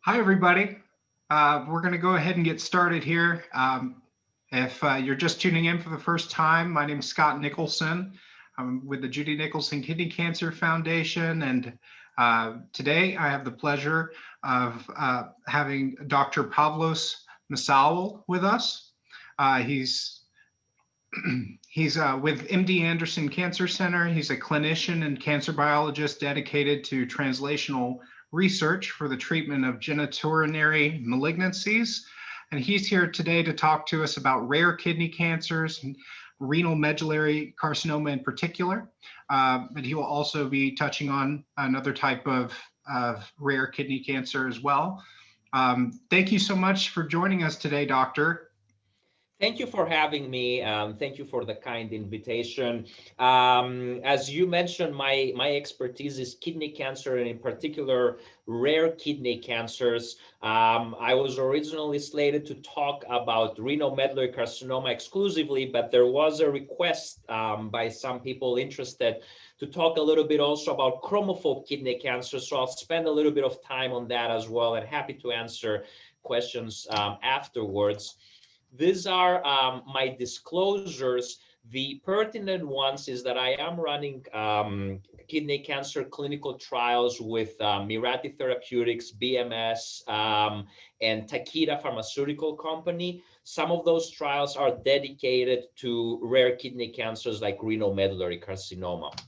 Hi, everybody. We're going to go ahead and get started here. If you're just tuning in for the first time, my name is Scott Nicholson. I'm with the Judy Nicholson Kidney Cancer Foundation, and today I have the pleasure of having Dr. Pavlos Msaouel with us. He's He's with MD Anderson Cancer Center. He's a clinician and cancer biologist dedicated to translational research for the treatment of genitourinary malignancies. And he's here today to talk to us about rare kidney cancers, and renal medullary carcinoma in particular. But he will also be touching on another type of rare kidney cancer as well. Thank you so much for joining us today, Doctor. Thank you for having me. Thank you for the kind invitation. As you mentioned, my expertise is kidney cancer, and in particular, rare kidney cancers. I was originally slated to talk about renal medullary carcinoma exclusively, but there was a request by some people interested to talk a little bit also about chromophobe kidney cancer. So I'll spend a little bit of time on that as well, and happy to answer questions afterwards. These are my disclosures. The pertinent ones is that I am running kidney cancer clinical trials with Mirati Therapeutics, BMS, and Takeda Pharmaceutical Company. Some of those trials are dedicated to rare kidney cancers like renal medullary carcinoma.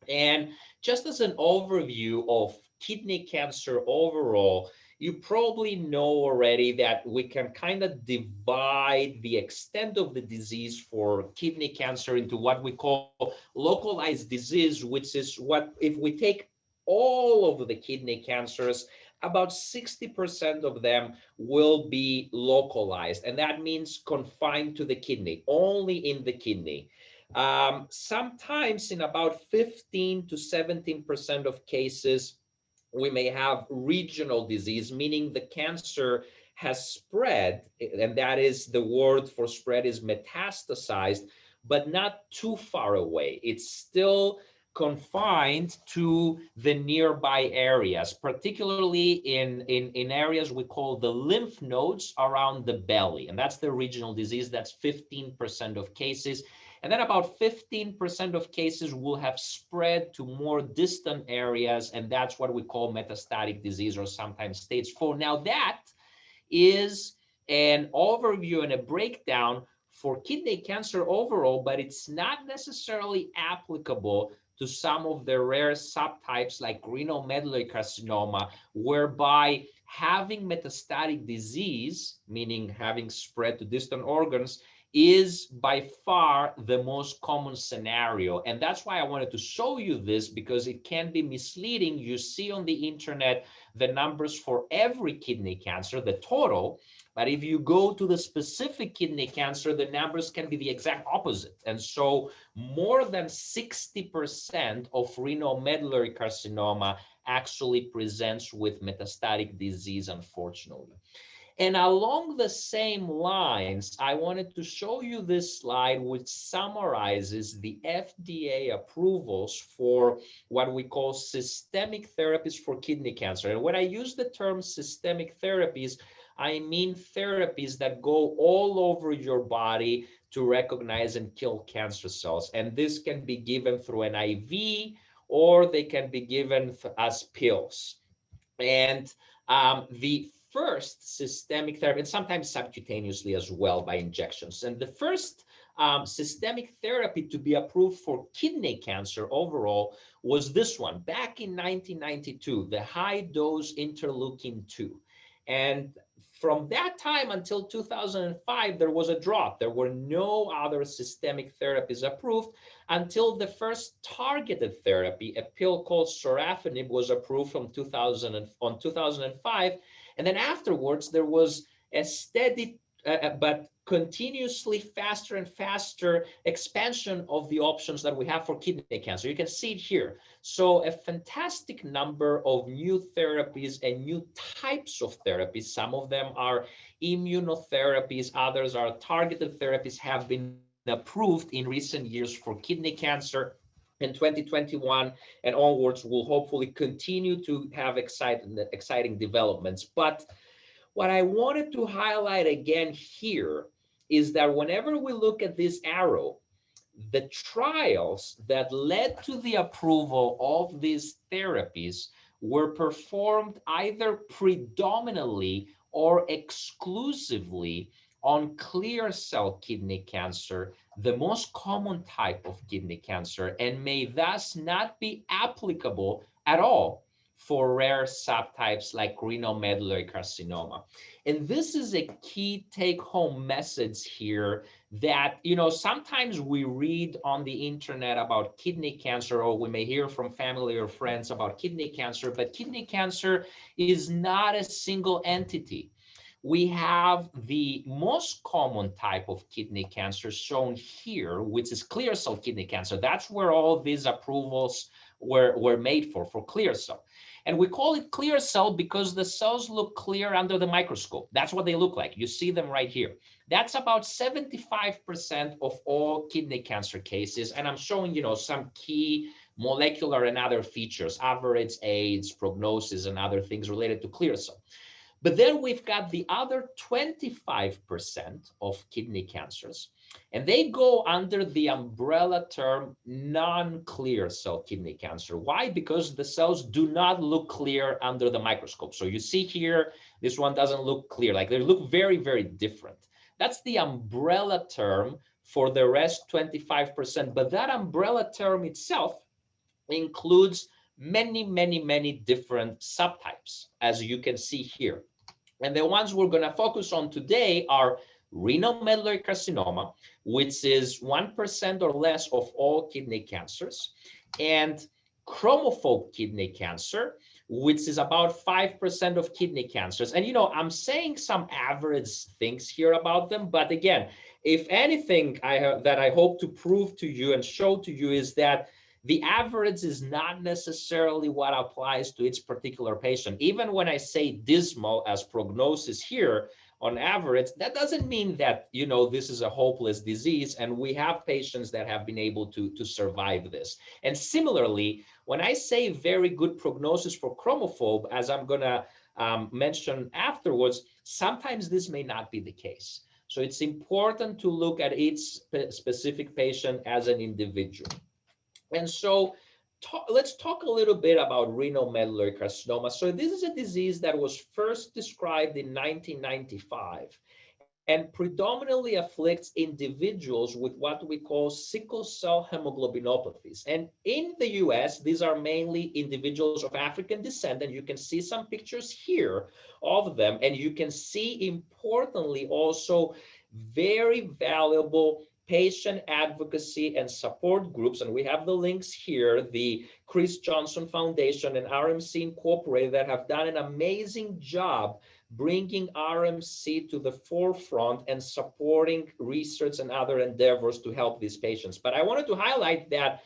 And just as an overview of kidney cancer overall, you probably know already that we can kind of divide the extent of the disease for kidney cancer into what we call localized disease, which is what, if we take all of the kidney cancers, about 60% of them will be localized. And that means confined to the kidney, only in the kidney. Sometimes in about 15 to 17% of cases, we may have regional disease, meaning the cancer has spread, and that is the word for spread is metastasized, but not too far away. It's still confined to the nearby areas, particularly in areas we call the lymph nodes around the belly. And that's the regional disease. That's 15% of cases. And then about 15% of cases will have spread to more distant areas, and that's what we call metastatic disease, or sometimes stage 4. Now that is an overview and a breakdown for kidney cancer overall, but it's not necessarily applicable to some of the rare subtypes like renal medullary carcinoma, whereby having metastatic disease, meaning having spread to distant organs, is by far the most common scenario. And that's why I wanted to show you this, because it can be misleading. You see on the internet the numbers for every kidney cancer, the total, but if you go to the specific kidney cancer, the numbers can be the exact opposite. And so more than 60% of renal medullary carcinoma actually presents with metastatic disease, unfortunately. And along the same lines, I wanted to show you this slide, which summarizes the FDA approvals for what we call systemic therapies for kidney cancer. And when I use the term systemic therapies, I mean therapies that go all over your body to recognize and kill cancer cells. And this can be given through an IV, or they can be given as pills. And the first systemic therapy, and sometimes subcutaneously as well by injections. And the first systemic therapy to be approved for kidney cancer overall was this one back in 1992, the high dose interleukin 2. And from that time until 2005, there was a drop. There were no other systemic therapies approved until the first targeted therapy, a pill called sorafenib, was approved from 2005. And then afterwards, there was a steady but continuously faster and faster expansion of the options that we have for kidney cancer. You can see it here. So a fantastic number of new therapies and new types of therapies. Some of them are immunotherapies, others are targeted therapies, have been approved in recent years for kidney cancer. in 2021 and onwards, we'll hopefully continue to have exciting developments. But what I wanted to highlight again here is that whenever we look at this arrow, the trials that led to the approval of these therapies were performed either predominantly or exclusively on clear cell kidney cancer, the most common type of kidney cancer, and may thus not be applicable at all for rare subtypes like renal medullary carcinoma. And this is a key take-home message here that, sometimes we read on the internet about kidney cancer, or we may hear from family or friends about kidney cancer, but kidney cancer is not a single entity. We have the most common type of kidney cancer shown here, which is clear cell kidney cancer. That's where all these approvals were made for clear cell. And we call it clear cell because the cells look clear under the microscope. That's what they look like. You see them right here. That's about 75% of all kidney cancer cases. And I'm showing, some key molecular and other features, average age, prognosis, and other things related to clear cell. But then we've got the other 25% of kidney cancers, and they go under the umbrella term non-clear cell kidney cancer. Why? Because the cells do not look clear under the microscope. So you see here, this one doesn't look clear, like they look very, very different. That's the umbrella term for the rest 25%. But that umbrella term itself includes many, many, many different subtypes, as you can see here. And the ones we're going to focus on today are renal medullary carcinoma, which is 1% or less of all kidney cancers, and chromophobe kidney cancer, which is about 5% of kidney cancers. And, I'm saying some average things here about them, but again, if anything that I hope to prove to you and show to you is that the average is not necessarily what applies to each particular patient. Even when I say dismal as prognosis here, on average, that doesn't mean that, this is a hopeless disease, and we have patients that have been able to survive this. And similarly, when I say very good prognosis for chromophobe, as I'm going to mention afterwards, sometimes this may not be the case. So it's important to look at each specific patient as an individual. And so let's talk a little bit about renal medullary carcinoma. So this is a disease that was first described in 1995 and predominantly afflicts individuals with what we call sickle cell hemoglobinopathies. And in the US, these are mainly individuals of African descent, and you can see some pictures here of them. And you can see, importantly, also very valuable patient advocacy and support groups, and we have the links here, the Chris Johnson Foundation and RMC Incorporated, that have done an amazing job bringing RMC to the forefront and supporting research and other endeavors to help these patients. But I wanted to highlight that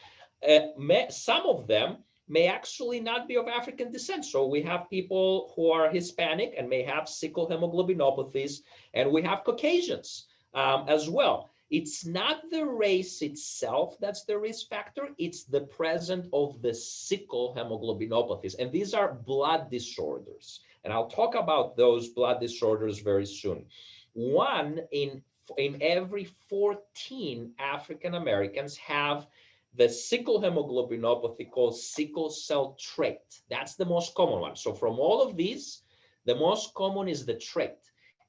some of them may actually not be of African descent. So we have people who are Hispanic and may have sickle hemoglobinopathies, and we have Caucasians as well. It's not the race itself that's the risk factor, it's the presence of the sickle hemoglobinopathies. And these are blood disorders. And I'll talk about those blood disorders very soon. One in every 14 African Americans have the sickle hemoglobinopathy called sickle cell trait. That's the most common one. So from all of these, the most common is the trait.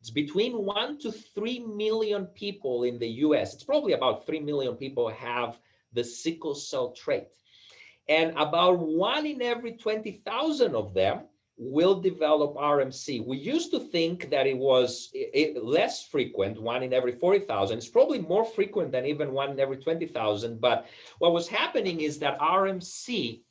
It's between 1 to 3 million people in the US. It's probably about 3 million people have the sickle cell trait. And about 1 in every 20,000 of them will develop RMC. We used to think that it was less frequent, 1 in every 40,000. It's probably more frequent than even 1 in every 20,000. But what was happening is that RMC,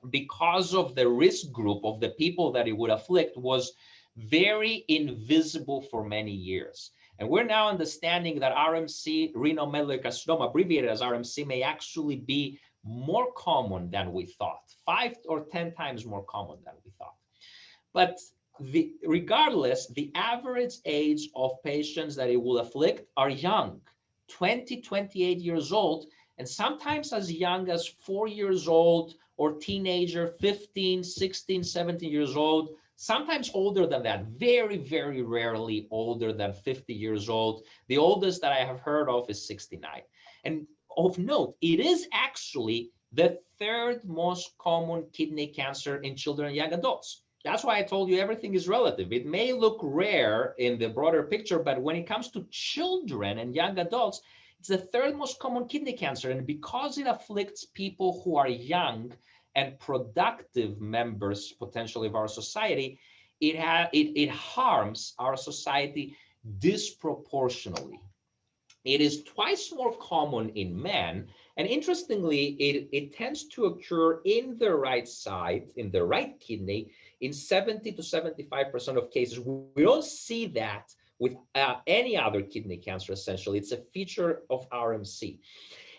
because of the risk group of the people that it would afflict, was very invisible for many years. And we're now understanding that RMC, renal medullary carcinoma, abbreviated as RMC, may actually be more common than we thought, 5 or 10 times more common than we thought. But regardless, the average age of patients that it will afflict are young, 20, 28 years old. and sometimes as young as 4 years old, or teenager, 15, 16, 17 years old, sometimes older than that, very, very rarely older than 50 years old. The oldest that I have heard of is 69. And of note, it is actually the third most common kidney cancer in children and young adults. That's why I told you everything is relative. It may look rare in the broader picture, but when it comes to children and young adults, it's the third most common kidney cancer. And because it afflicts people who are young and productive members potentially of our society, it harms our society disproportionately. It is twice more common in men. And interestingly, it tends to occur in the right side, in the right kidney, in 70 to 75% of cases. We don't see that with any other kidney cancer, essentially. It's a feature of RMC.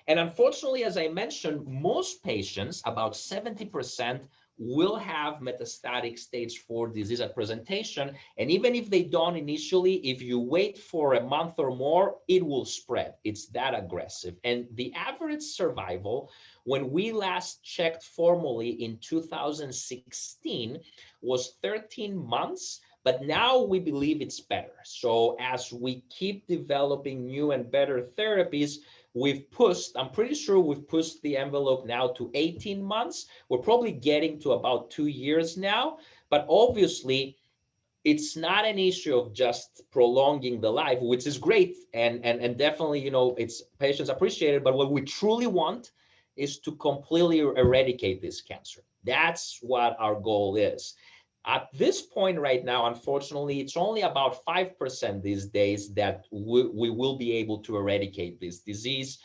And unfortunately, as I mentioned, most patients, about 70%, will have metastatic stage 4 disease at presentation. And even if they don't initially, if you wait for a month or more, it will spread. It's that aggressive. And the average survival, when we last checked formally in 2016, was 13 months. But now we believe it's better. So as we keep developing new and better therapies, I'm pretty sure we've pushed the envelope now to 18 months. We're probably getting to about 2 years now, but obviously it's not an issue of just prolonging the life, which is great. And definitely, it's patients appreciate it, but what we truly want is to completely eradicate this cancer. That's what our goal is. At this point right now, unfortunately, it's only about 5% these days that we will be able to eradicate this disease.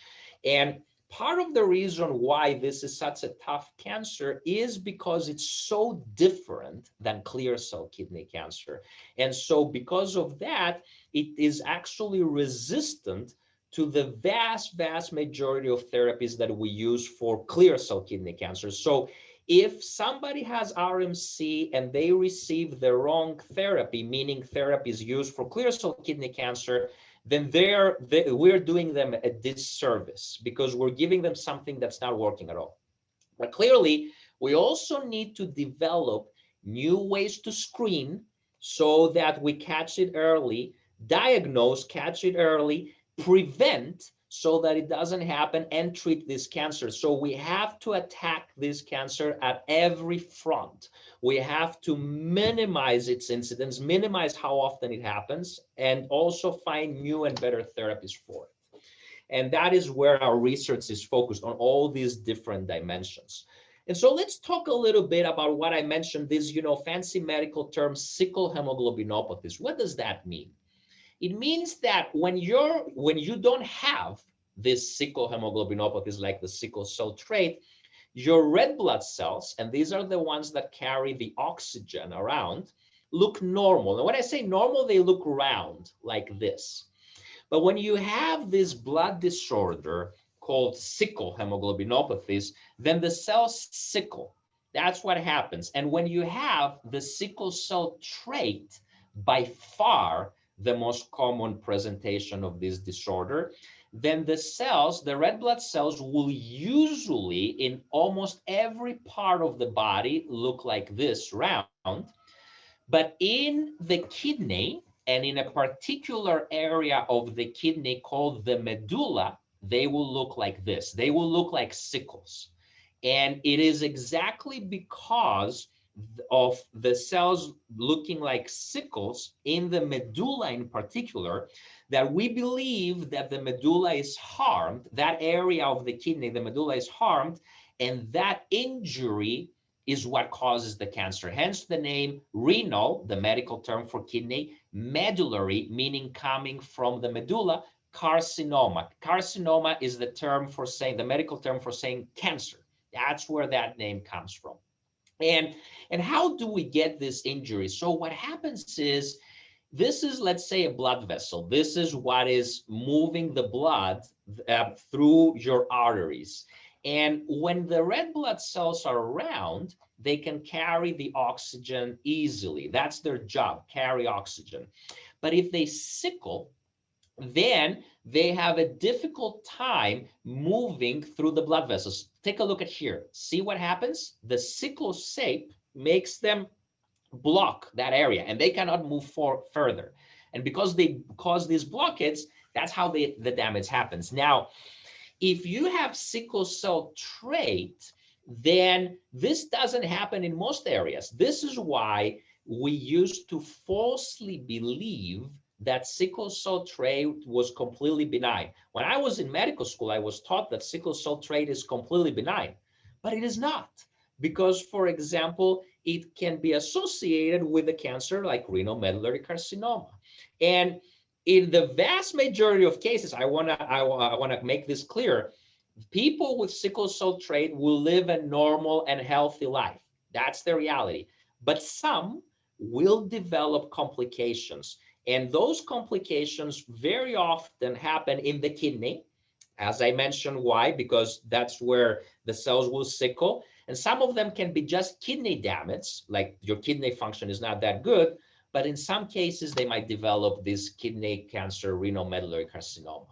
And part of the reason why this is such a tough cancer is because it's so different than clear cell kidney cancer. And so because of that, it is actually resistant to the vast, vast majority of therapies that we use for clear cell kidney cancer. So if somebody has RMC and they receive the wrong therapy, meaning therapies used for clear cell kidney cancer, then we're doing them a disservice because we're giving them something that's not working at all. But clearly, we also need to develop new ways to screen so that we catch it early, diagnose, catch it early, prevent so that it doesn't happen, and treat this cancer. So we have to attack this cancer at every front. We have to minimize its incidence, minimize how often it happens, and also find new and better therapies for it. And that is where our research is focused, on all these different dimensions. And so let's talk a little bit about what I mentioned, this, fancy medical term, sickle hemoglobinopathies. What does that mean? It means that when you don't have this sickle hemoglobinopathies like the sickle cell trait, your red blood cells, and these are the ones that carry the oxygen around, look normal. And when I say normal, they look round like this. But when you have this blood disorder called sickle hemoglobinopathies, then the cells sickle. That's what happens. And when you have the sickle cell trait, by far the most common presentation of this disorder, then the cells, the red blood cells, will usually in almost every part of the body look like this, round. But in the kidney, and in a particular area of the kidney called the medulla, they will look like this. They will look like sickles. And it is exactly because of the cells looking like sickles in the medulla in particular, that we believe that the medulla is harmed, that area of the kidney, the medulla is harmed, and that injury is what causes the cancer. Hence the name renal, the medical term for kidney, medullary, meaning coming from the medulla, carcinoma. Carcinoma is the term for saying, the medical term for saying cancer. That's where that name comes from. And how do we get this injury? So what happens is, this is, let's say, a blood vessel. This is what is moving the blood through your arteries. And when the red blood cells are around, they can carry the oxygen easily. That's their job, carry oxygen. But if they sickle, then they have a difficult time moving through the blood vessels. Take a look at here. See what happens? The sickle shape makes them block that area and they cannot move further. And because they cause these blockades, that's how the damage happens. Now, if you have sickle cell trait, then this doesn't happen in most areas. This is why we used to falsely believe that sickle cell trait was completely benign. When I was in medical school, I was taught that sickle cell trait is completely benign, but it is not. Because, for example, it can be associated with a cancer like renal medullary carcinoma. And in the vast majority of cases, I wanna make this clear, people with sickle cell trait will live a normal and healthy life. That's the reality. But some will develop complications. And those complications very often happen in the kidney. As I mentioned, why? Because that's where the cells will sickle. And some of them can be just kidney damage, like your kidney function is not that good. But in some cases, they might develop this kidney cancer, renal medullary carcinoma.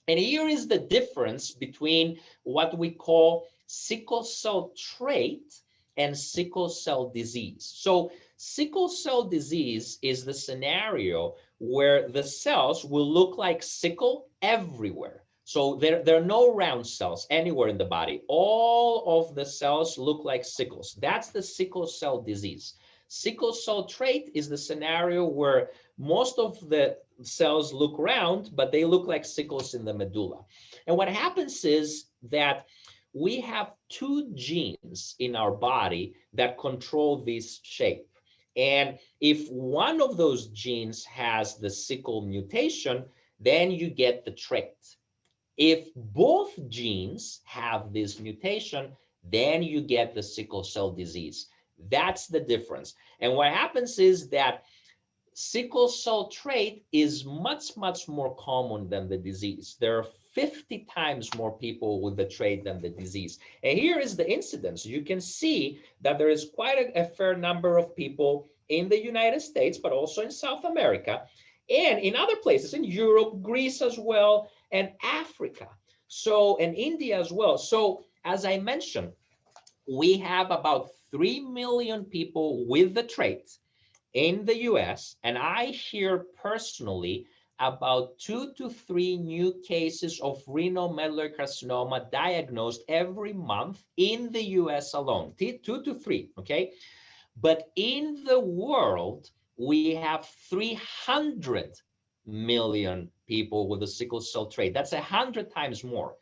And here is the difference between what we call sickle cell trait and sickle cell disease. So sickle cell disease is the scenario where the cells will look like sickle everywhere. So there are no round cells anywhere in the body. All of the cells look like sickles. That's the sickle cell disease. Sickle cell trait is the scenario where most of the cells look round, but they look like sickles in the medulla. And what happens is that we have two genes in our body that control this shape. And if one of those genes has the sickle mutation, then you get the trait. If both genes have this mutation, then you get the sickle cell disease. That's the difference. And what happens is that sickle cell trait is much, much more common than the disease. There are 50 times more people with the trait than the disease. And here is the incidence. You can see that there is quite a fair number of people in the United States, but also in South America, and in other places, in Europe, Greece as well, and Africa, so, and India as well. So, as I mentioned, we have about 3 million people with the trait in the US, and I hear personally about 2 to 3 new cases of renal medullary carcinoma diagnosed every month in the US alone, 2 to 3, okay? But in the world, we have 300 million people with a sickle cell trait. That's 100 times more.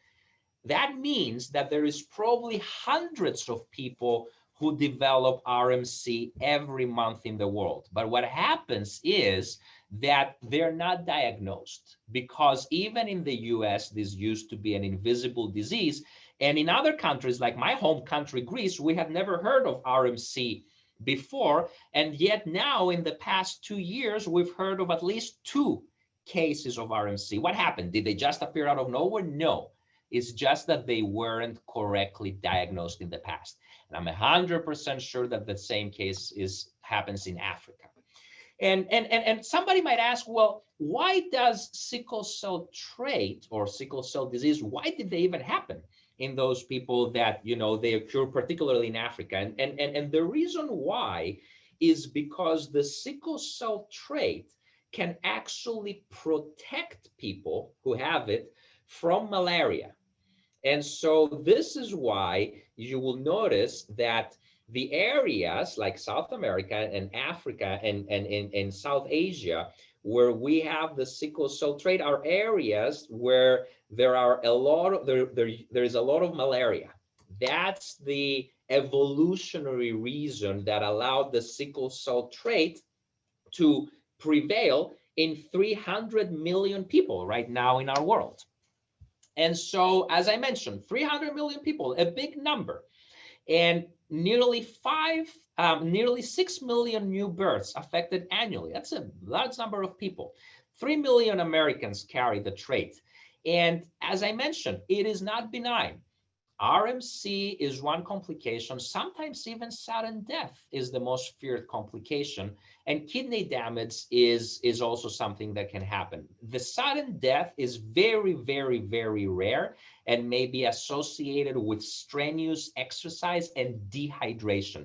That means that there is probably hundreds of people who develop RMC every month in the world. But what happens is that they're not diagnosed, because even in the US, this used to be an invisible disease. And in other countries, like my home country, Greece, we have never heard of RMC before. And yet now, in the past 2 years, we've heard of at least 2 cases of RMC. What happened? Did they just appear out of nowhere? No. It's just that they weren't correctly diagnosed in the past. And I'm 100% sure that the same case happens in Africa. And somebody might ask, well, why does sickle cell trait or sickle cell disease, why did they even happen in those people that, you know, they occur particularly in Africa? And the reason why is because the sickle cell trait can actually protect people who have it from malaria. And so this is why you will notice that the areas like South America and Africa and South Asia, where we have the sickle cell trait, are areas where there are a lot of there is a lot of malaria. That's the evolutionary reason that allowed the sickle cell trait to prevail in 300 million people right now in our world. And so, as I mentioned, 300 million people, a big number, and nearly 6 million new births affected annually. That's a large number of people. 3 million Americans carry the trait. And as I mentioned, it is not benign. RMC is one complication. Sometimes even sudden death is the most feared complication. And kidney damage is also something that can happen. The sudden death is very, very, very rare and may be associated with strenuous exercise and dehydration.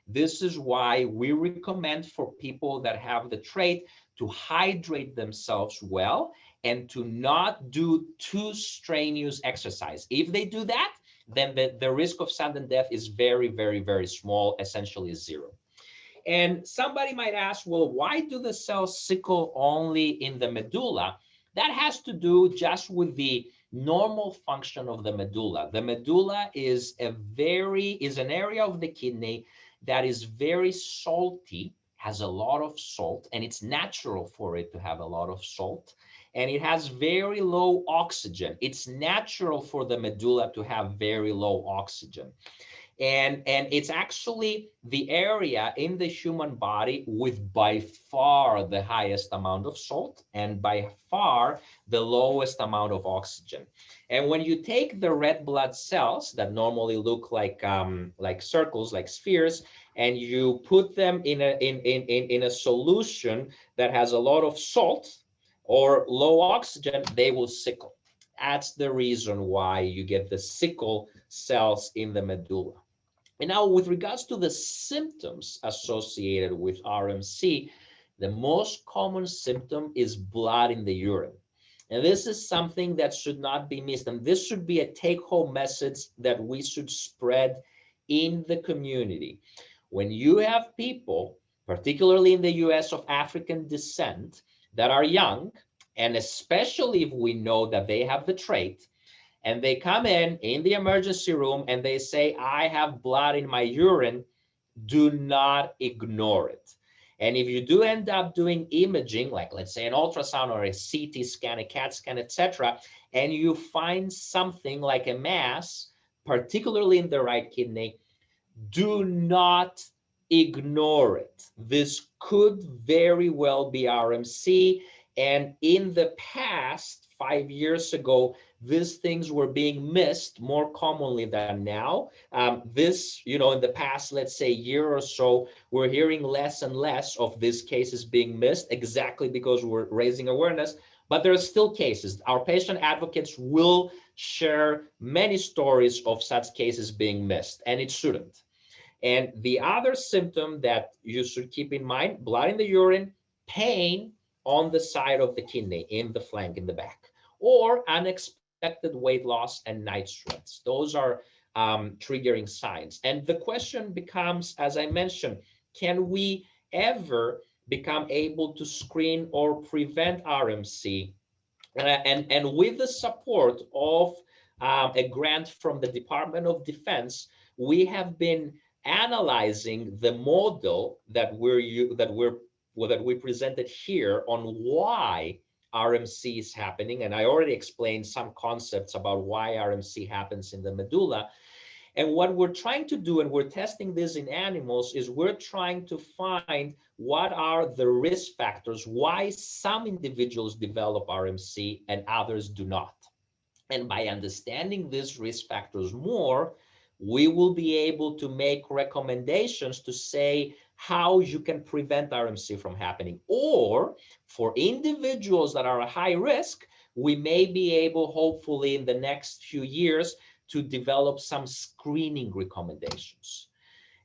This is why we recommend for people that have the trait to hydrate themselves well and to not do too strenuous exercise. If they do that, then the risk of sudden death is very, very, very small, essentially zero. And somebody might ask, well, why do the cells sickle only in the medulla? That has to do just with the normal function of the medulla. The medulla is an area of the kidney that is very salty, has a lot of salt, and it's natural for it to have a lot of salt. And it has very low oxygen. It's natural for the medulla to have very low oxygen. And it's actually the area in the human body with by far the highest amount of salt and by far the lowest amount of oxygen. And when you take the red blood cells that normally look like circles, like spheres, and you put them in a solution that has a lot of salt or low oxygen, they will sickle. That's the reason why you get the sickle cells in the medulla. And now with regards to the symptoms associated with RMC, the most common symptom is blood in the urine. And this is something that should not be missed. And this should be a take-home message that we should spread in the community. When you have people, particularly in the US of African descent, that are young, and especially if we know that they have the trait, and they come in the emergency room and they say, I have blood in my urine, do not ignore it. And if you do end up doing imaging, like let's say an ultrasound or a CT scan, a CAT scan, etc., and you find something like a mass, particularly in the right kidney, do not ignore it. This could very well be RMC. And in the past, 5 years ago, these things were being missed more commonly than now. In the past, let's say year or so, we're hearing less and less of these cases being missed exactly because we're raising awareness. But there are still cases. Our patient advocates will share many stories of such cases being missed, and it shouldn't. And the other symptom that you should keep in mind, blood in the urine, pain on the side of the kidney, in the flank, in the back, or unexpected weight loss and night sweats. Those are triggering signs. And the question becomes, as I mentioned, can we ever become able to screen or prevent RMC? And with the support of a grant from the Department of Defense, we have been analyzing the model that we presented here on why RMC is happening. And I already explained some concepts about why RMC happens in the medulla. And what we're trying to do, and we're testing this in animals, is we're trying to find what are the risk factors, why some individuals develop RMC and others do not. And by understanding these risk factors more, we will be able to make recommendations to say how you can prevent RMC from happening. Or for individuals that are at high risk, we may be able, hopefully in the next few years, to develop some screening recommendations.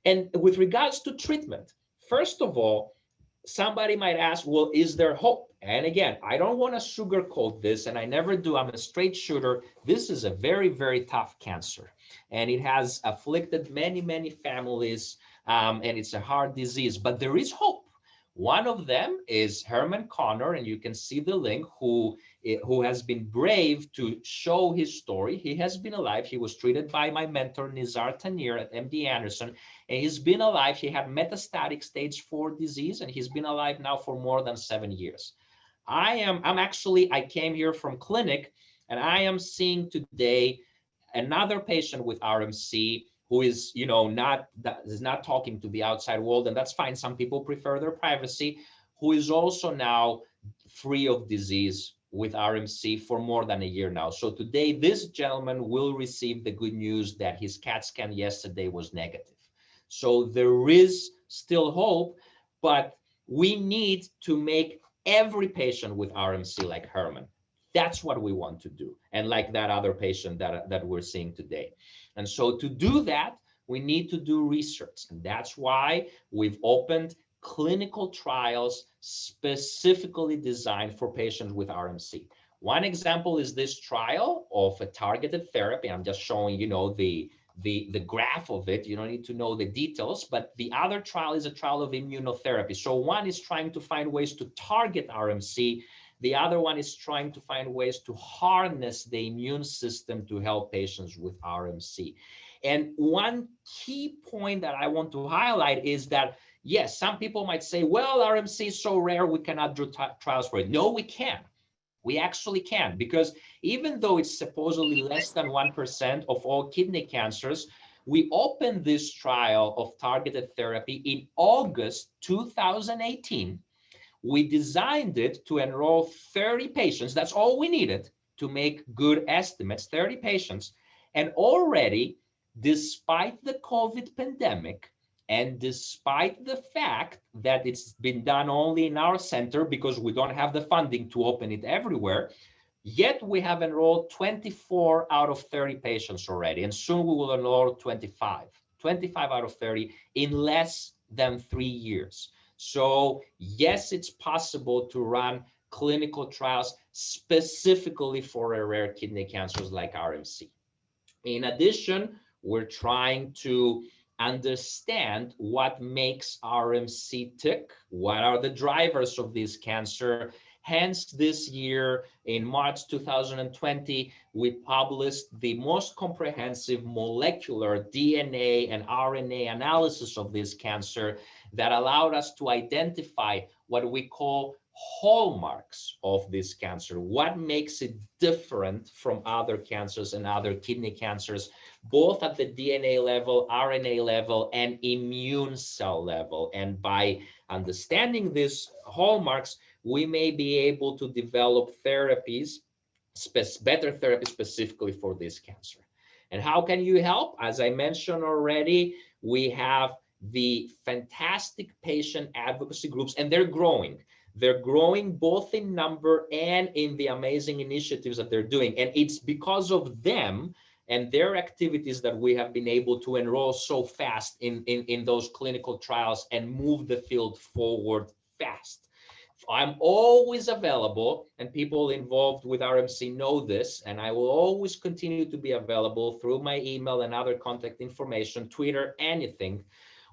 And with regards to treatment, first of all, somebody might ask, well, is there hope? And again, I don't want to sugarcoat this, and I never do. I'm a straight shooter. This is a very, very tough cancer, and it has afflicted many, many families, and it's a hard disease, but there is hope. One of them is Herman Connor, and you can see the link, who has been brave to show his story. He has been alive. He was treated by my mentor, Nizar Tanir at MD Anderson, and he's been alive. He had metastatic stage 4 disease, and he's been alive now for more than 7 years. I came here from clinic, and I am seeing today another patient with RMC who is, not talking to the outside world, and that's fine. Some people prefer their privacy, who is also now free of disease with RMC for more than a year now. So today, this gentleman will receive the good news that his CAT scan yesterday was negative. So there is still hope, but we need to make every patient with RMC like Herman. That's what we want to do. And like that other patient that we're seeing today. And so to do that, we need to do research. And that's why we've opened clinical trials specifically designed for patients with RMC. One example is this trial of a targeted therapy. I'm just showing, the graph of it. You don't need to know the details, but the other trial is a trial of immunotherapy. So one is trying to find ways to target RMC. The other one is trying to find ways to harness the immune system to help patients with RMC. And one key point that I want to highlight is that, yes, some people might say, well, RMC is so rare, we cannot do trials for it. No, we can. We actually can, because even though it's supposedly less than 1% of all kidney cancers, we opened this trial of targeted therapy in August 2018. We designed it to enroll 30 patients. That's all we needed to make good estimates, 30 patients. And already, despite the COVID pandemic, and despite the fact that it's been done only in our center because we don't have the funding to open it everywhere, yet we have enrolled 24 out of 30 patients already. And soon we will enroll 25 out of 30 in less than 3 years. So yes, it's possible to run clinical trials specifically for rare kidney cancers like RMC. In addition, we're trying to understand what makes RMC tick, what are the drivers of this cancer. Hence, this year, in March 2020, we published the most comprehensive molecular DNA and RNA analysis of this cancer that allowed us to identify what we call hallmarks of this cancer. What makes it different from other cancers and other kidney cancers, both at the DNA level, RNA level, and immune cell level. And by understanding these hallmarks, we may be able to develop therapies, better therapies specifically for this cancer. And how can you help? As I mentioned already, we have the fantastic patient advocacy groups, and they're growing. They're growing both in number and in the amazing initiatives that they're doing. And it's because of them and their activities that we have been able to enroll so fast in those clinical trials and move the field forward fast. I'm always available, and people involved with RMC know this, and I will always continue to be available through my email and other contact information, Twitter, anything.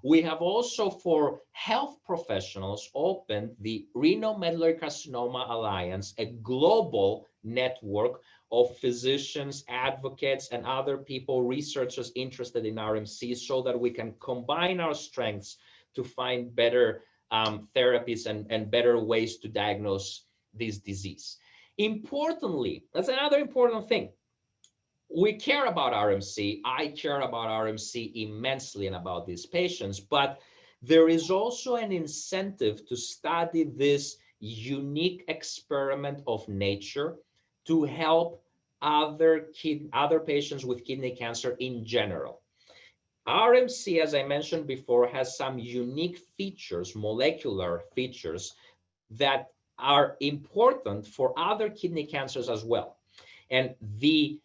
We have also, for health professionals, opened the Renal Medullary Carcinoma Alliance, a global network of physicians, advocates, and other people, researchers interested in RMC, so that we can combine our strengths to find better therapies and better ways to diagnose this disease. Importantly, that's another important thing. We care about RMC. I care about RMC immensely and about these patients, but there is also an incentive to study this unique experiment of nature to help other patients with kidney cancer in general. RMC, as I mentioned before, has some unique features, molecular features, that are important for other kidney cancers as well. And the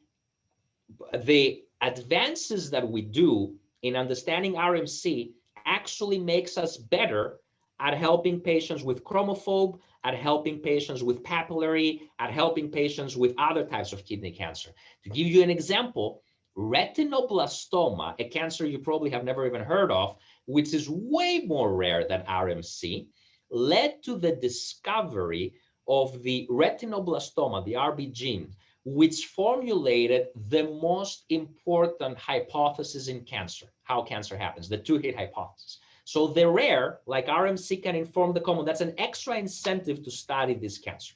advances that we do in understanding RMC actually makes us better at helping patients with chromophobe, at helping patients with papillary, at helping patients with other types of kidney cancer. To give you an example, retinoblastoma, a cancer you probably have never even heard of, which is way more rare than RMC, led to the discovery of the retinoblastoma, the RB gene, which formulated the most important hypothesis in cancer, how cancer happens, the two-hit hypothesis. So the rare, like RMC, can inform the common. That's an extra incentive to study this cancer.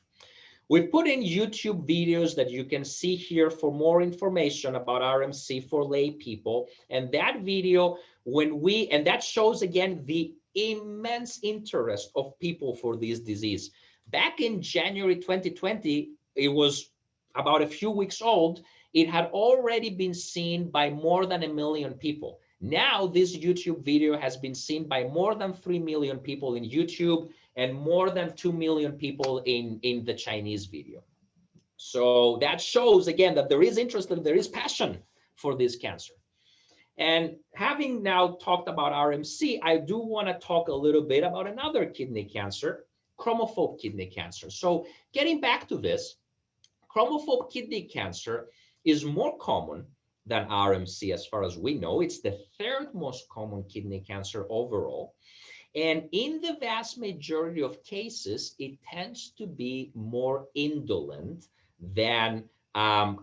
We've put in YouTube videos that you can see here for more information about RMC for lay people. And that video, and that shows again the immense interest of people for this disease. Back in January 2020, it was about a few weeks old, it had already been seen by more than 1 million people. Now this YouTube video has been seen by more than 3 million people in YouTube and more than 2 million people in the Chinese video. So that shows again that there is interest and there is passion for this cancer. And having now talked about RMC, I do want to talk a little bit about another kidney cancer, chromophobe kidney cancer. So getting back to this, chromophobe kidney cancer is more common than RMC as far as we know. It's the third most common kidney cancer overall. And in the vast majority of cases, it tends to be more indolent than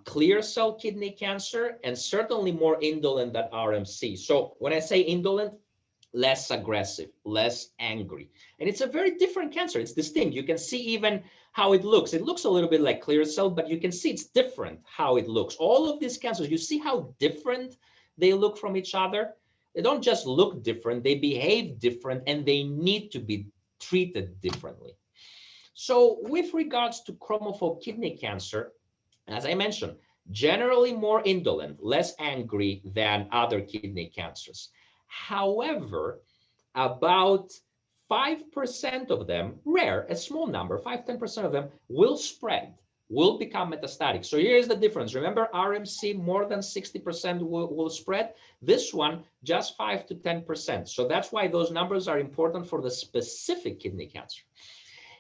clear cell kidney cancer, and certainly more indolent than RMC. So when I say indolent, less aggressive, less angry. And it's a very different cancer. It's distinct. You can see even how it looks. It looks a little bit like clear cell, but you can see it's different how it looks. All of these cancers, you see how different they look from each other? They don't just look different, they behave different, and they need to be treated differently. So with regards to chromophobe kidney cancer, as I mentioned, generally more indolent, less angry than other kidney cancers. However, about 5% of them, rare, a small number, 5–10% of them will spread, will become metastatic. So here's the difference. Remember, RMC, more than 60% will spread. This one, just 5 to 10%. So that's why those numbers are important for the specific kidney cancer.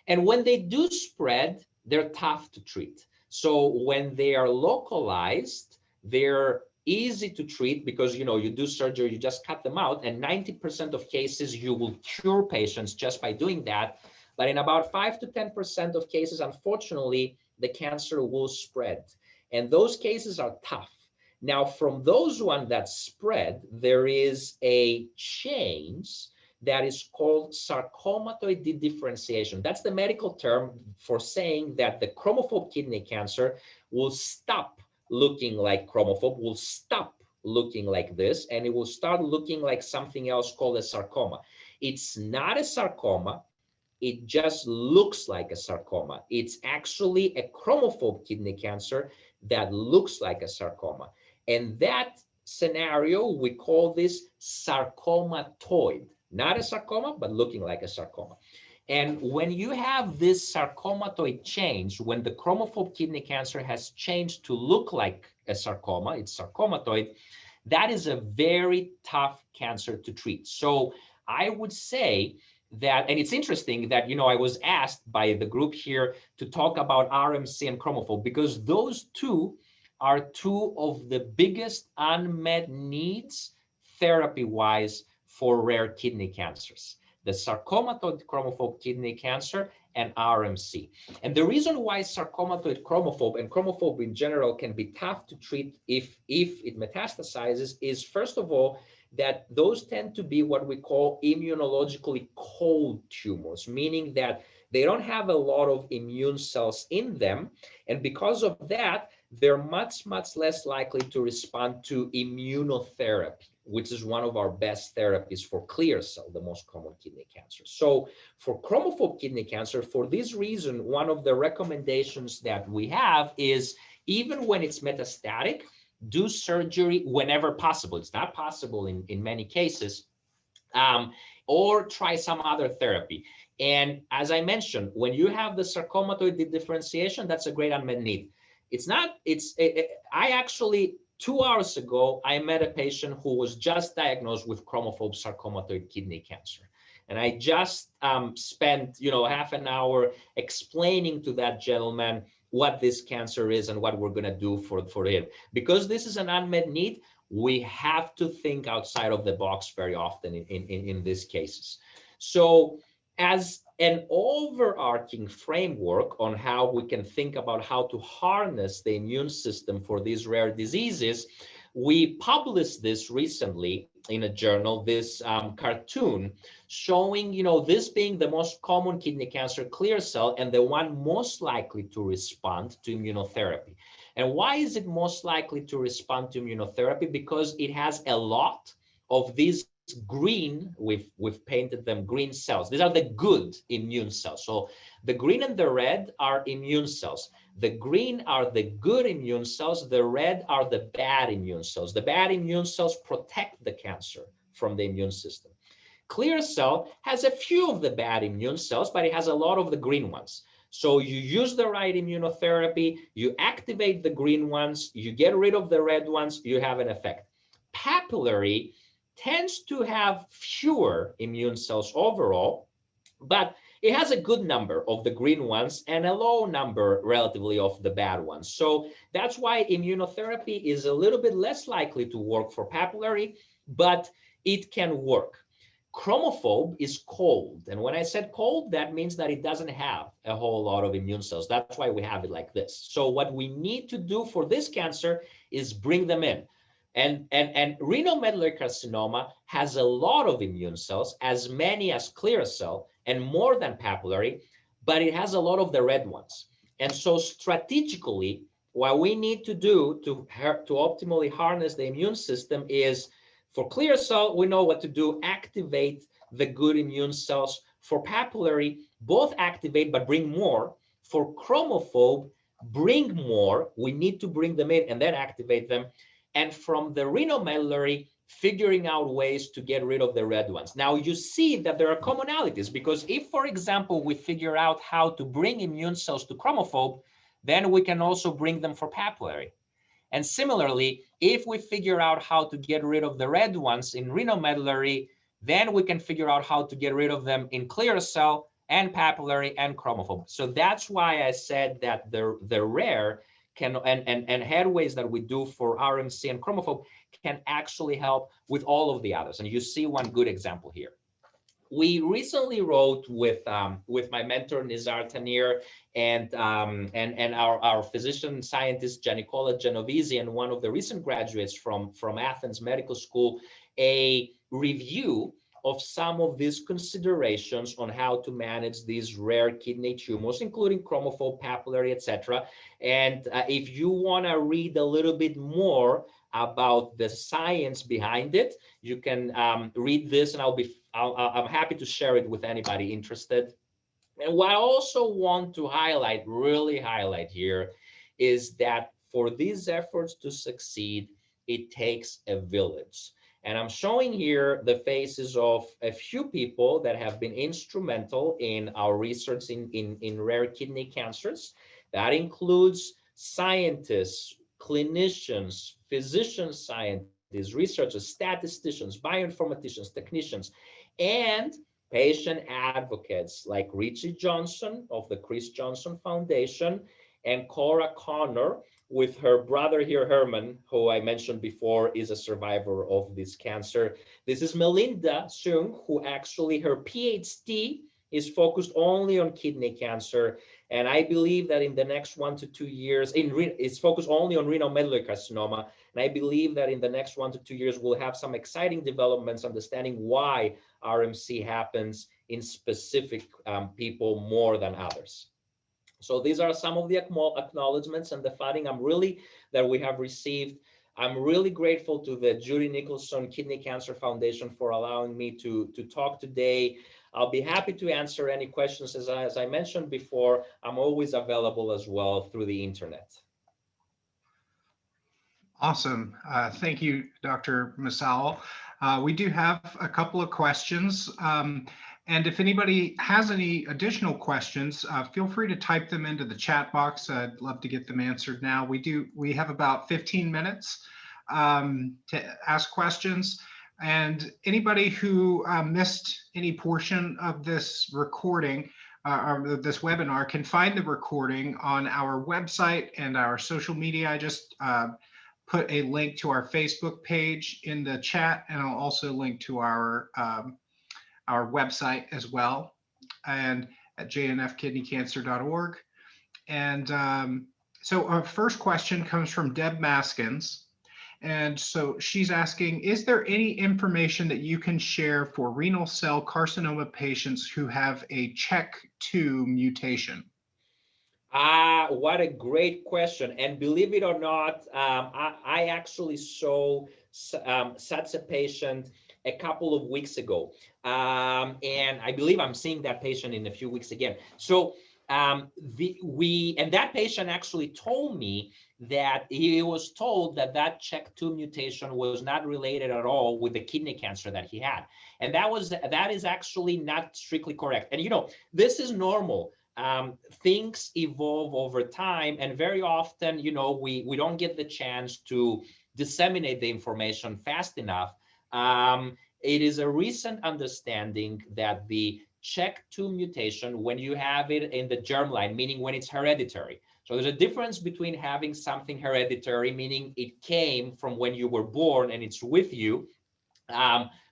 And when they do spread, they're tough to treat. So when they are localized, they're easy to treat because, you know, you do surgery, you just cut them out, and 90% of cases you will cure patients just by doing that. But in about 5 to 10% of cases, unfortunately, the cancer will spread. And those cases are tough. Now, from those ones that spread, there is a change that is called sarcomatoid dedifferentiation. That's the medical term for saying that the chromophobe kidney cancer will stop looking like chromophobe, will stop looking like this, and it will start looking like something else called a sarcoma. It's not a sarcoma. It just looks like a sarcoma. It's actually a chromophobe kidney cancer that looks like a sarcoma. And that scenario, we call this sarcomatoid. Not a sarcoma, but looking like a sarcoma. And when you have this sarcomatoid change, when the chromophobe kidney cancer has changed to look like a sarcoma, it's sarcomatoid, that is a very tough cancer to treat. So I would say that, and it's interesting that, you know, I was asked by the group here to talk about RMC and chromophobe because those two are two of the biggest unmet needs therapy-wise for rare kidney cancers, the sarcomatoid chromophobe kidney cancer and RMC. And the reason why sarcomatoid chromophobe and chromophobe in general can be tough to treat if it metastasizes is, first of all, that those tend to be what we call immunologically cold tumors, meaning that they don't have a lot of immune cells in them. And because of that, they're much, much less likely to respond to immunotherapy, which is one of our best therapies for clear cell, the most common kidney cancer. So for chromophobe kidney cancer, for this reason, one of the recommendations that we have is even when it's metastatic, do surgery whenever possible. It's not possible in many cases, or try some other therapy. And as I mentioned, when you have the sarcomatoid dedifferentiation, that's a great unmet need. I actually, 2 hours ago, I met a patient who was just diagnosed with chromophobe sarcomatoid kidney cancer. And I just spent, half an hour explaining to that gentleman what this cancer is and what we're going to do for him. Because this is an unmet need, we have to think outside of the box very often in these cases. So as an overarching framework on how we can think about how to harness the immune system for these rare diseases, we published this recently in a journal, this cartoon showing, this being the most common kidney cancer, clear cell, and the one most likely to respond to immunotherapy. And why is it most likely to respond to immunotherapy? Because it has a lot of these green, we've painted them green cells. These are the good immune cells. So the green and the red are immune cells. The green are the good immune cells. The red are the bad immune cells. The bad immune cells protect the cancer from the immune system. Clear cell has a few of the bad immune cells, but it has a lot of the green ones. So you use the right immunotherapy, you activate the green ones, you get rid of the red ones, you have an effect. Papillary tends to have fewer immune cells overall, but it has a good number of the green ones and a low number relatively of the bad ones. So that's why immunotherapy is a little bit less likely to work for papillary, but it can work. Chromophobe is cold. And when I said cold, that means that it doesn't have a whole lot of immune cells. That's why we have it like this. So what we need to do for this cancer is bring them in. And renal medullary carcinoma has a lot of immune cells, as many as clear cell and more than papillary, but it has a lot of the red ones. And so strategically, what we need to do to optimally harness the immune system is, for clear cell, we know what to do: activate the good immune cells. For papillary, both activate but bring more. For chromophobe, bring more. We need to bring them in and then activate them. And from the renal medullary, figuring out ways to get rid of the red ones. Now you see that there are commonalities, because if, for example, we figure out how to bring immune cells to chromophobe, then we can also bring them for papillary. And similarly, if we figure out how to get rid of the red ones in renal medullary, then we can figure out how to get rid of them in clear cell and papillary and chromophobe. So that's why I said that the rare can and headways that we do for RMC and chromophobe can actually help with all of the others. And you see one good example here. We recently wrote with my mentor Nizar Tanir and our physician scientist Giannicola Genovese, and one of the recent graduates from Athens Medical School, a review of some of these considerations on how to manage these rare kidney tumors, including chromophobe, papillary, etc. And if you want to read a little bit more about the science behind it, you can read this, and I'm happy to share it with anybody interested. And what I also want to really highlight here, is that for these efforts to succeed, it takes a village. And I'm showing here the faces of a few people that have been instrumental in our research in rare kidney cancers. That includes scientists, clinicians, physician scientists, researchers, statisticians, bioinformaticians, technicians, and patient advocates like Richie Johnson of the Chris Johnson Foundation, and Cora Connor with her brother here, Herman, who I mentioned before is a survivor of this cancer. This is Melinda Sung, who actually, her PhD is focused only on kidney cancer. And I believe that in the next 1 to 2 years, it's focused only on renal medullary carcinoma. And I believe that in the next 1 to 2 years, we'll have some exciting developments understanding why RMC happens in specific people more than others. So these are some of the acknowledgments and the funding that we have received. I'm really grateful to the Judy Nicholson Kidney Cancer Foundation for allowing me to talk today. I'll be happy to answer any questions. As I mentioned before, I'm always available as well through the internet. Awesome. Thank you, Dr. Msaouel. We do have a couple of questions. And if anybody has any additional questions, feel free to type them into the chat box. I'd love to get them answered now. We have about 15 minutes to ask questions. And anybody who missed any portion of this recording or this webinar can find the recording on our website and our social media. I just put a link to our Facebook page in the chat, and I'll also link to our website as well, and at jnfkidneycancer.org. And so our first question comes from Deb Maskins. And so she's asking, is there any information that you can share for renal cell carcinoma patients who have a CHEK2 mutation? What a great question. And believe it or not, I actually saw such a patient a couple of weeks ago. And I believe I'm seeing that patient in a few weeks again. So and that patient actually told me that he was told that that CHEK2 mutation was not related at all with the kidney cancer that he had. And that is actually not strictly correct. And this is normal. Things evolve over time, and very often, we don't get the chance to disseminate the information fast enough. It is a recent understanding that the CHEK2 mutation, when you have it in the germline, meaning when it's hereditary. So there's a difference between having something hereditary, meaning it came from when you were born and it's with you,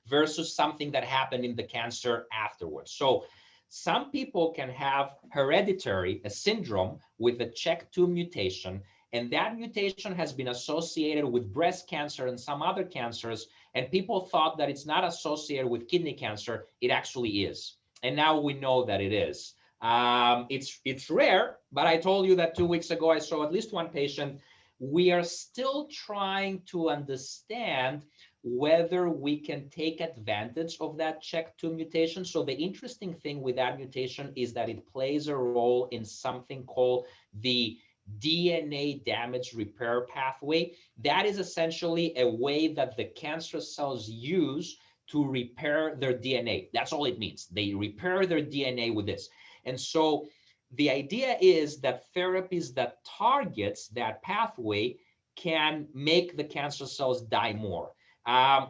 versus something that happened in the cancer afterwards. So some people can have hereditary, a syndrome with a CHEK2 mutation, and that mutation has been associated with breast cancer and some other cancers, and people thought that it's not associated with kidney cancer. It actually is. And now we know that it is. It's rare, but I told you that 2 weeks ago I saw at least one patient. We are still trying to understand whether we can take advantage of that CHEK2 mutation. So the interesting thing with that mutation is that it plays a role in something called the DNA damage repair pathway. That is essentially a way that the cancer cells use to repair their DNA. That's all it means. They repair their DNA with this. And so the idea is that therapies that targets that pathway can make the cancer cells die more.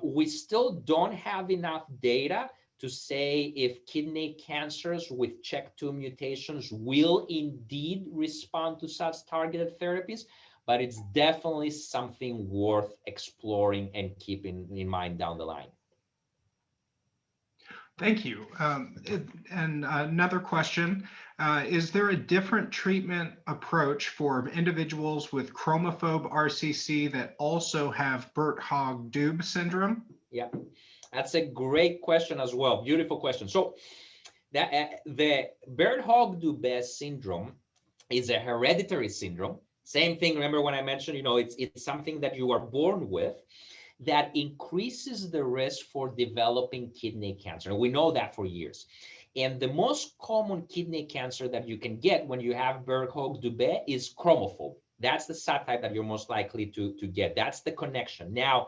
We still don't have enough data to say if kidney cancers with CHEK2 mutations will indeed respond to such targeted therapies, but it's definitely something worth exploring and keeping in mind down the line. Thank you. And another question, is there a different treatment approach for individuals with chromophobe RCC that also have Birt-Hogg-Dubé syndrome? Yeah, that's a great question as well. Beautiful question. So the Birt-Hogg-Dubé syndrome is a hereditary syndrome. Same thing, remember when I mentioned, it's something that you are born with, that increases the risk for developing kidney cancer. And we know that for years. And the most common kidney cancer that you can get when you have Birt-Hogg-Dubé is chromophobe. That's the subtype that you're most likely to get. That's the connection. Now,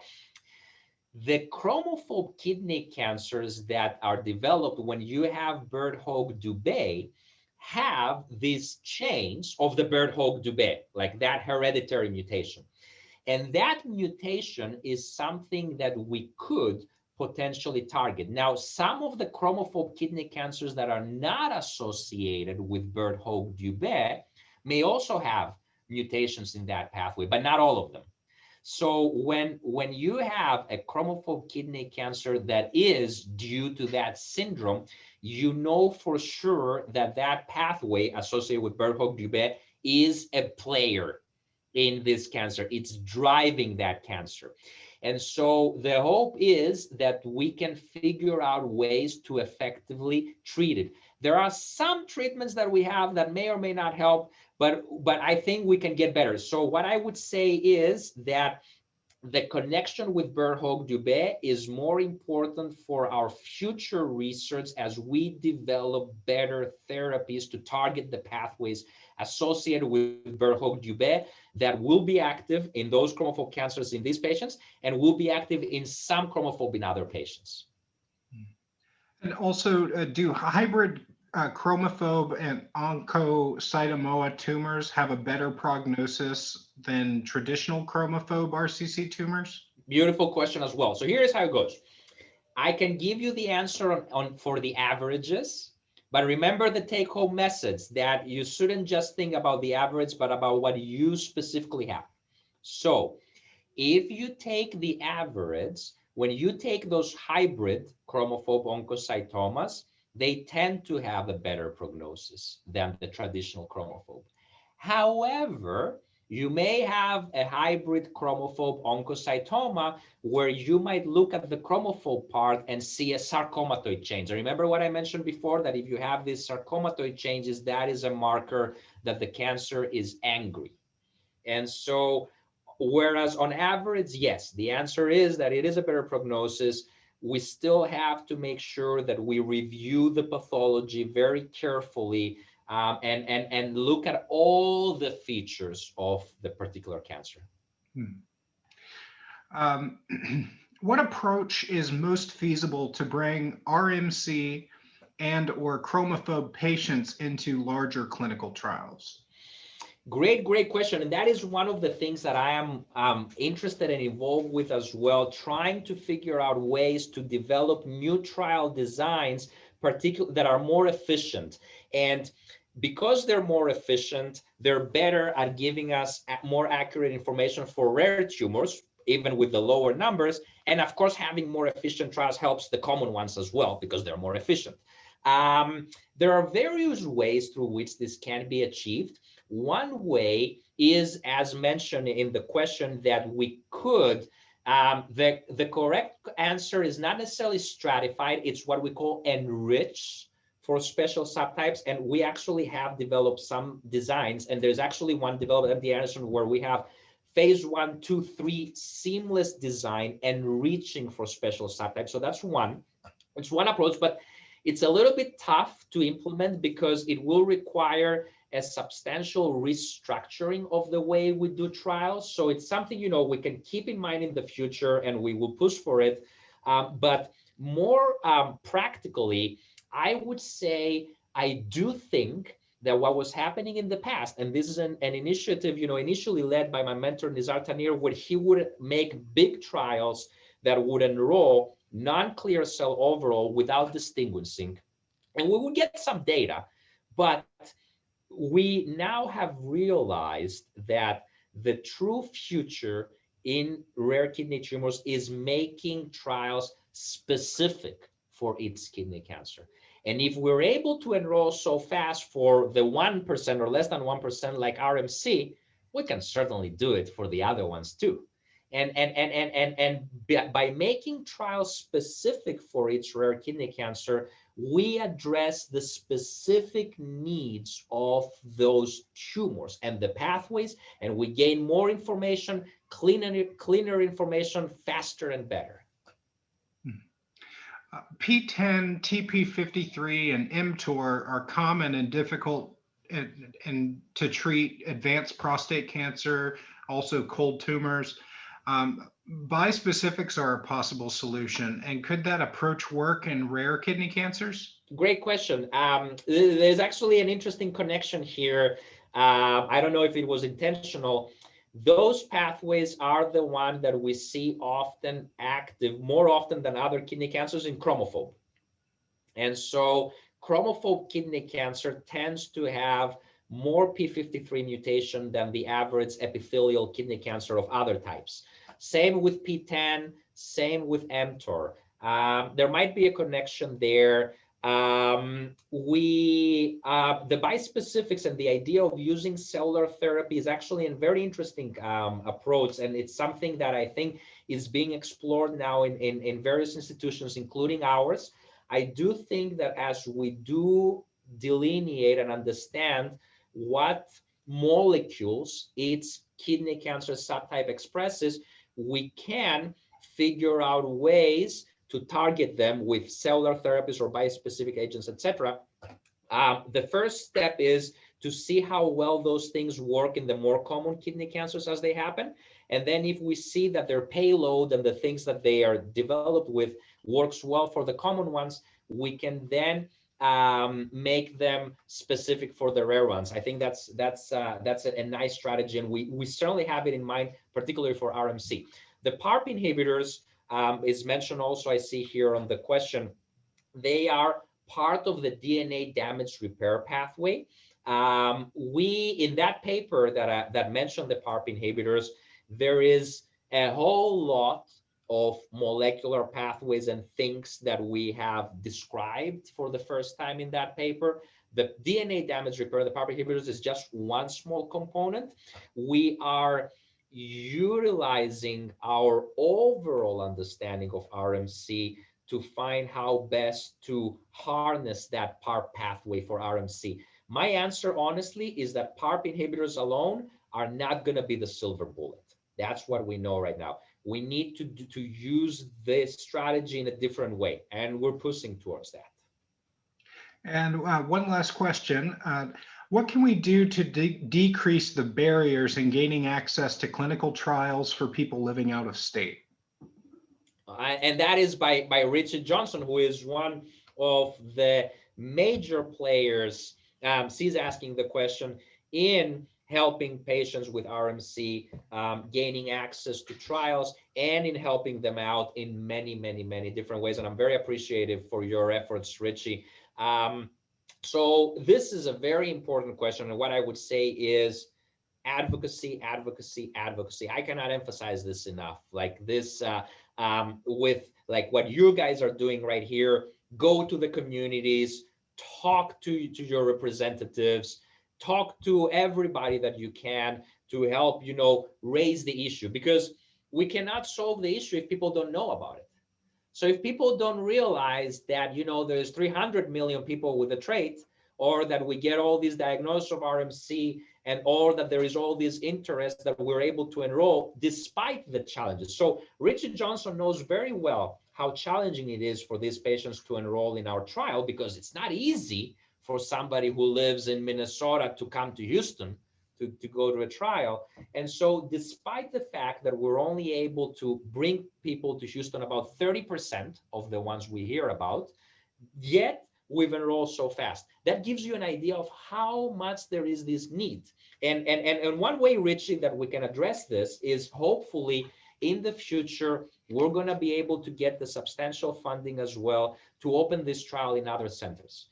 the chromophobe kidney cancers that are developed when you have Birt-Hogg-Dubé have these chains of the Birt-Hogg-Dubé, like that hereditary mutation. And that mutation is something that we could potentially target. Now, some of the chromophobe kidney cancers that are not associated with Birt-Hogg-Dubé may also have mutations in that pathway, but not all of them. So when you have a chromophobe kidney cancer that is due to that syndrome, you know for sure that that pathway associated with Birt-Hogg-Dubé is a player in this cancer. It's driving that cancer. And so the hope is that we can figure out ways to effectively treat it. There are some treatments that we have that may or may not help, but I think we can get better. So what I would say is that the connection with Birt-Hogg-Dubé is more important for our future research as we develop better therapies to target the pathways associated with Birt-Hogg-Dubé that will be active in those chromophobe cancers in these patients and will be active in some chromophobe in other patients. And also, do hybrid chromophobe and oncocytoma tumors have a better prognosis than traditional chromophobe RCC tumors? Beautiful question as well. So here's how it goes. I can give you the answer for the averages, but remember the take-home message that you shouldn't just think about the average, but about what you specifically have. So if you take the average, when you take those hybrid chromophobe oncocytomas, they tend to have a better prognosis than the traditional chromophobe. However, you may have a hybrid chromophobe oncocytoma where you might look at the chromophobe part and see a sarcomatoid change. Remember what I mentioned before, that if you have these sarcomatoid changes, that is a marker that the cancer is angry. And so, whereas on average, yes, the answer is that it is a better prognosis, we still have to make sure that we review the pathology very carefully, and look at all the features of the particular cancer. Hmm. What approach is most feasible to bring RMC and or chromophobe patients into larger clinical trials? Great question. And that is one of the things that I am interested and involved with as well, trying to figure out ways to develop new trial designs, that are more efficient. And because they're more efficient, they're better at giving us more accurate information for rare tumors, even with the lower numbers. And of course, having more efficient trials helps the common ones as well, because they're more efficient. There are various ways through which this can be achieved. One way is, as mentioned in the question, that we could, the correct answer is not necessarily stratified, it's what we call enrich for special subtypes. And we actually have developed some designs, and there's actually one developed at MD Anderson where we have phase 1, 2, 3 seamless design enriching for special subtypes. So that's one. It's one approach, but it's a little bit tough to implement because it will require a substantial restructuring of the way we do trials. So it's something, we can keep in mind in the future, and we will push for it. But more practically, I would say I do think that what was happening in the past, and this is an initiative, initially led by my mentor Nizar Tanir, where he would make big trials that would enroll non-clear cell overall without distinguishing, and we would get some data. But we now have realized that the true future in rare kidney tumors is making trials specific for its kidney cancer. And if we're able to enroll so fast for the 1% or less than 1% like RMC, we can certainly do it for the other ones too. And by making trials specific for each rare kidney cancer, we address the specific needs of those tumors and the pathways, and we gain more information, cleaner information, faster and better. P10, TP53, and mTOR are common and difficult to treat advanced prostate cancer, also cold tumors. Bispecifics are a possible solution, and could that approach work in rare kidney cancers? Great question. There's actually an interesting connection here. I don't know if it was intentional. Those pathways are the one that we see often active, more often than other kidney cancers, in chromophobe. And so chromophobe kidney cancer tends to have more P53 mutation than the average epithelial kidney cancer of other types. Same with P10, same with mTOR. There might be a connection there. The bispecifics and the idea of using cellular therapy is actually a very interesting approach, and it's something that I think is being explored now in various institutions, including ours. I do think that as we do delineate and understand what molecules its kidney cancer subtype expresses, we can figure out ways to target them with cellular therapies or bispecific agents, etc. The first step is to see how well those things work in the more common kidney cancers as they happen. And then if we see that their payload and the things that they are developed with works well for the common ones, we can then make them specific for the rare ones. I think that's a nice strategy, and we certainly have it in mind, particularly for RMC. The PARP inhibitors is mentioned also, I see here on the question. They are part of the DNA damage repair pathway. In that paper that mentioned the PARP inhibitors, there is a whole lot of molecular pathways and things that we have described for the first time in that paper. The DNA damage repair, the PARP inhibitors, is just one small component. We are utilizing our overall understanding of RMC to find how best to harness that PARP pathway for RMC. My answer, honestly, is that PARP inhibitors alone are not going to be the silver bullet. That's what we know right now. We need to use this strategy in a different way, and we're pushing towards that. And one last question. What can we do to decrease the barriers in gaining access to clinical trials for people living out of state? And that is by Richard Johnson, who is one of the major players. She's asking the question in helping patients with RMC gaining access to trials and in helping them out in many, many, many different ways. And I'm very appreciative for your efforts, Richie. So this is a very important question. And what I would say is advocacy, advocacy, advocacy. I cannot emphasize this enough. Like this, with like what you guys are doing right here, go to the communities, talk to your representatives, talk to everybody that you can to help, raise the issue, because we cannot solve the issue if people don't know about it. So if people don't realize that, there's 300 million people with the trait, or that we get all these diagnoses of RMC, and or that there is all this interest that we're able to enroll despite the challenges. So Richard Johnson knows very well how challenging it is for these patients to enroll in our trial, because it's not easy for somebody who lives in Minnesota to come to Houston to go to a trial. And so despite the fact that we're only able to bring people to Houston, about 30% of the ones we hear about, yet we've enrolled so fast. That gives you an idea of how much there is this need. And one way, Richie, that we can address this is hopefully in the future, we're going to be able to get the substantial funding as well to open this trial in other centers.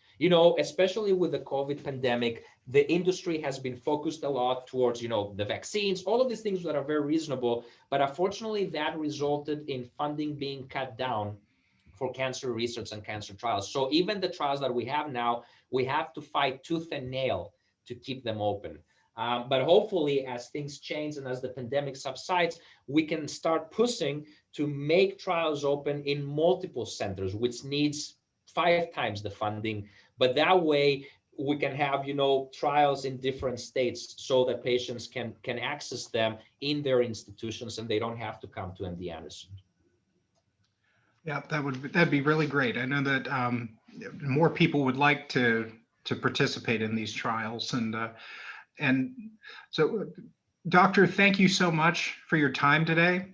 Especially with the COVID pandemic, the industry has been focused a lot towards, the vaccines, all of these things that are very reasonable. But unfortunately, that resulted in funding being cut down for cancer research and cancer trials. So even the trials that we have now, we have to fight tooth and nail to keep them open. But hopefully, as things change and as the pandemic subsides, we can start pushing to make trials open in multiple centers, which needs 5 times the funding. But that way, we can have, trials in different states so that patients can access them in their institutions and they don't have to come to MD Anderson. Yeah, that'd be really great. I know that more people would like to participate in these trials, and so, Doctor, thank you so much for your time today.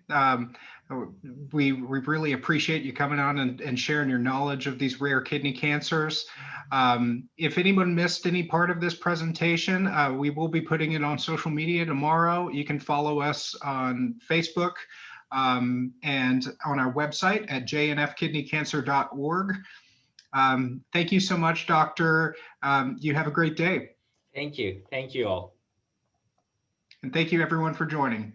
We really appreciate you coming on and sharing your knowledge of these rare kidney cancers. If anyone missed any part of this presentation, we will be putting it on social media tomorrow. You can follow us on Facebook. And on our website at jnfkidneycancer.org. Thank you so much, Doctor. You have a great day. Thank you. Thank you all. And thank you everyone for joining.